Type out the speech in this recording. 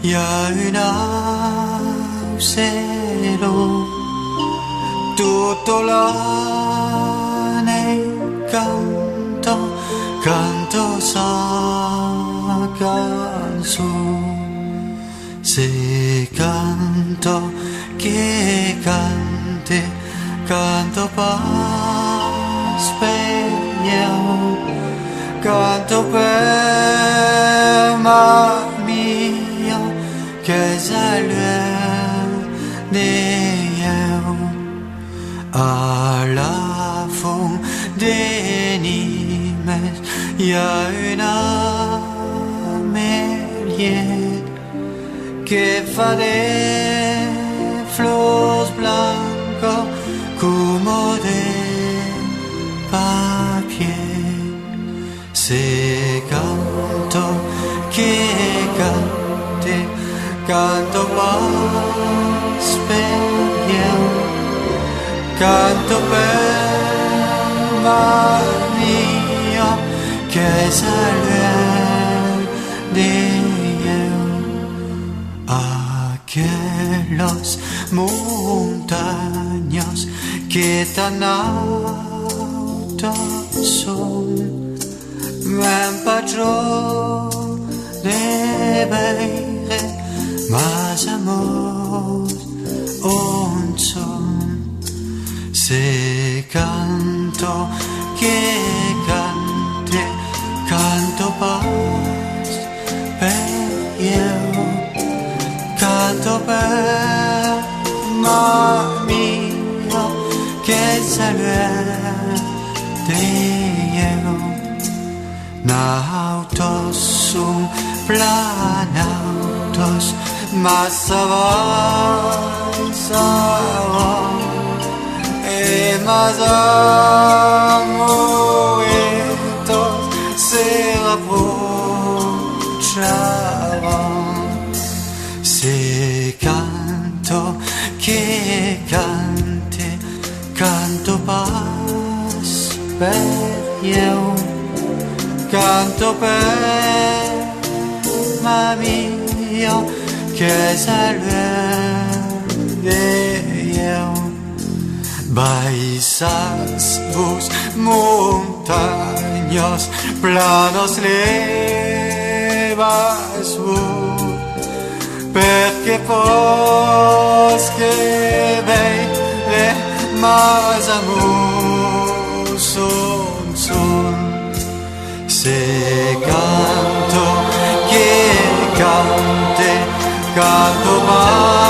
un cielo tutto l'anno canto sa canzone, se canto che canto per spegnere, canto per ma mia che salve io alla fine dei mes una meglier che fa de flors blanco come de papier, se canto che canto per spegnere, canto per ma mia che salve Dio aquellos montañas que tan altos son, men patrón de beire mas amor un son, se canto che canto paz per io, canto per ma mia che salve Dio, nautos sum planautos mas avanzavam e mas amoretos se approchavam, se canto che canto pas per io, canto per ma mia che salve io. Baixas vos montañas, planos levas vos, perché pos che veire mas amor son, se canto che canto mai